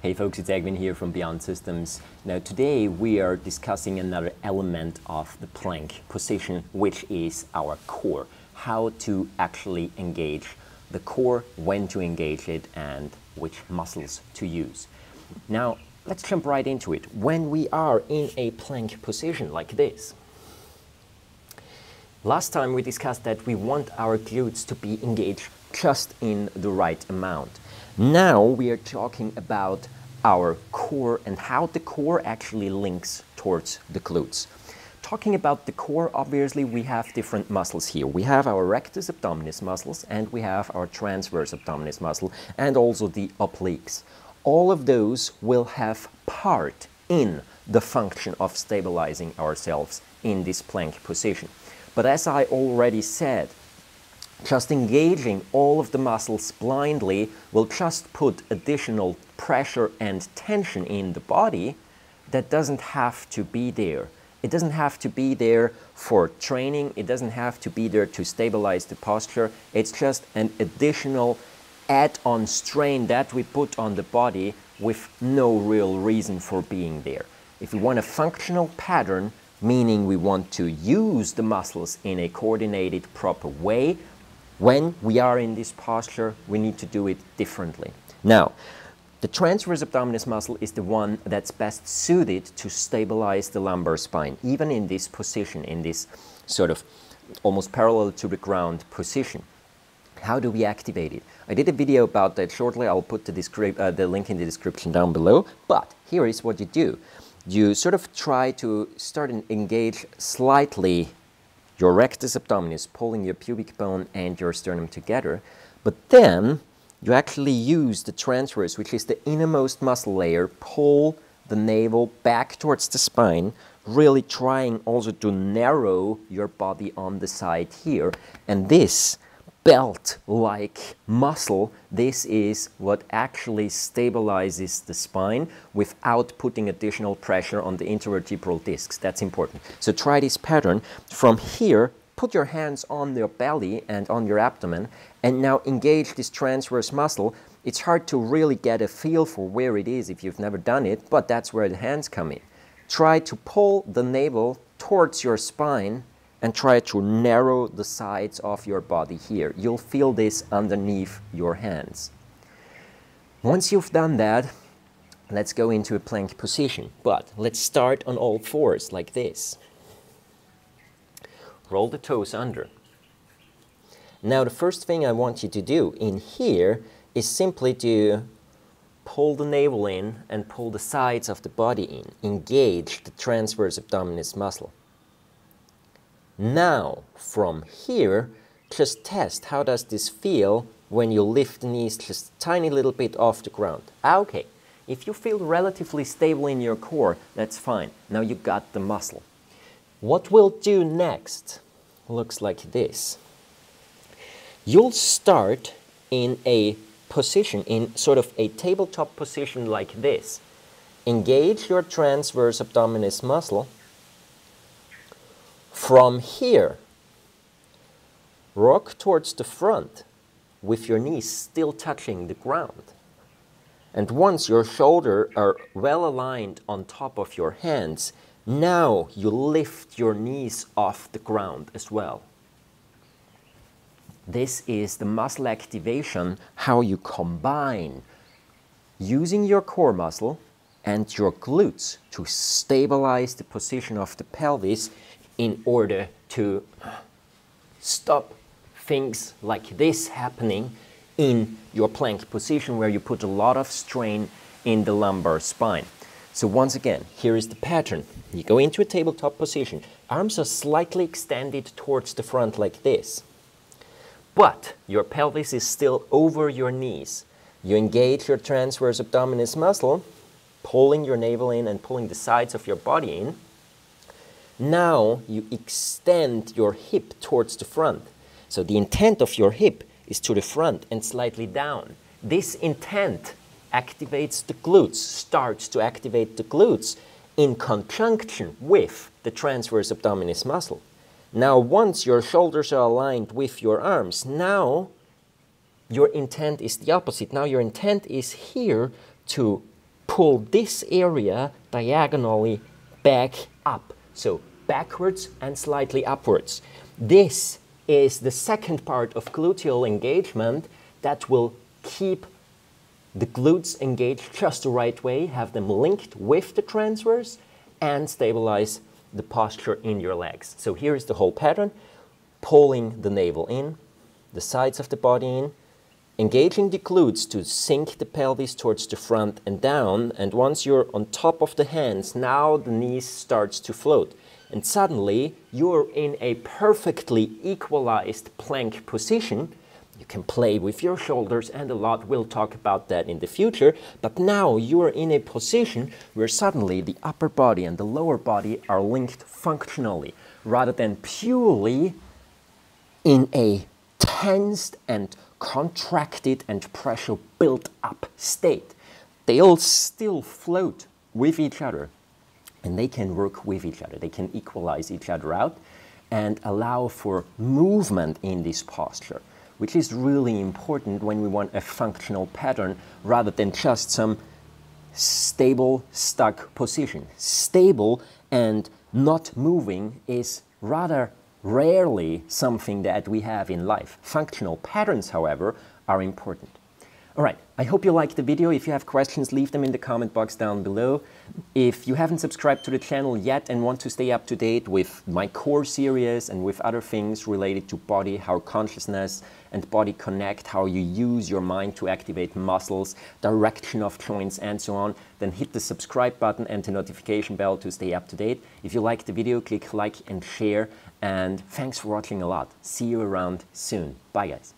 Hey folks, it's Egwin here from Beyond Systems. Now today we are discussing another element of the plank position, which is our core. How to actually engage the core, when to engage it, and which muscles to use. Now let's jump right into it. When we are in a plank position like this, last time we discussed that we want our glutes to be engaged just in the right amount. Now we are talking about our core and how the core actually links towards the glutes. Talking about the core, obviously we have different muscles here. We have our rectus abdominis muscles and we have our transverse abdominis muscle and also the obliques. All of those will have part in the function of stabilizing ourselves in this plank position. But as I already said, just engaging all of the muscles blindly will just put additional pressure and tension in the body that doesn't have to be there. It doesn't have to be there for training. It doesn't have to be there to stabilize the posture. It's just an additional add-on strain that we put on the body with no real reason for being there. If we want a functional pattern, meaning we want to use the muscles in a coordinated, proper way, when we are in this posture, we need to do it differently. Now, the transverse abdominis muscle is the one that's best suited to stabilize the lumbar spine, even in this position, in this sort of almost parallel to the ground position. How do we activate it? I did a video about that shortly. I'll put the link in the description down below. But here is what you do. You sort of try to start and engage slightly your rectus abdominis, pulling your pubic bone and your sternum together, but then you actually use the transverse, which is the innermost muscle layer, pull the navel back towards the spine, really trying also to narrow your body on the side here. And this belt-like muscle, this is what actually stabilizes the spine without putting additional pressure on the intervertebral discs. That's important. So try this pattern. From here, put your hands on your belly and on your abdomen and now engage this transverse muscle. It's hard to really get a feel for where it is if you've never done it, but that's where the hands come in. Try to pull the navel towards your spine and try to narrow the sides of your body here. You'll feel this underneath your hands. Once you've done that, let's go into a plank position. But let's start on all fours like this. Roll the toes under. Now the first thing I want you to do in here is simply to pull the navel in and pull the sides of the body in. Engage the transverse abdominis muscle. Now, from here, just test how does this feel when you lift the knees just a tiny little bit off the ground. Okay, if you feel relatively stable in your core, that's fine. Now you got the muscle. What we'll do next looks like this. You'll start in a position, in sort of a tabletop position like this. Engage your transverse abdominis muscle. From here, rock towards the front with your knees still touching the ground. And once your shoulders are well aligned on top of your hands, now you lift your knees off the ground as well. This is the muscle activation, how you combine using your core muscle and your glutes to stabilize the position of the pelvis in order to stop things like this happening in your plank position where you put a lot of strain in the lumbar spine. So once again, here is the pattern. You go into a tabletop position. Arms are slightly extended towards the front like this. But your pelvis is still over your knees. You engage your transverse abdominis muscle, pulling your navel in and pulling the sides of your body in. Now you extend your hip towards the front. So the intent of your hip is to the front and slightly down. This intent activates the glutes, starts to activate the glutes in conjunction with the transverse abdominis muscle. Now once your shoulders are aligned with your arms, now your intent is the opposite. Now your intent is here to pull this area diagonally back up. So backwards and slightly upwards. This is the second part of gluteal engagement that will keep the glutes engaged just the right way, have them linked with the transverse, and stabilize the posture in your legs. So here is the whole pattern: pulling the navel in, the sides of the body in, engaging the glutes to sink the pelvis towards the front and down, and once you're on top of the hands, now the knees starts to float. And suddenly, you're in a perfectly equalized plank position. You can play with your shoulders and a lot. We'll talk about that in the future. But now you're in a position where suddenly the upper body and the lower body are linked functionally, rather than purely in a tensed and contracted and pressure built up state. They'll still float with each other, and they can work with each other. They can equalize each other out and allow for movement in this posture, which is really important when we want a functional pattern rather than just some stable, stuck position. Stable and not moving is rather rarely something that we have in life. Functional patterns, however, are important. All right, I hope you liked the video. If you have questions, leave them in the comment box down below. If you haven't subscribed to the channel yet and want to stay up to date with my core series and with other things related to body, how consciousness and body connect, how you use your mind to activate muscles, direction of joints, and so on, then hit the subscribe button and the notification bell to stay up to date. If you liked the video, click like and share, and thanks for watching a lot. See you around soon. Bye, guys.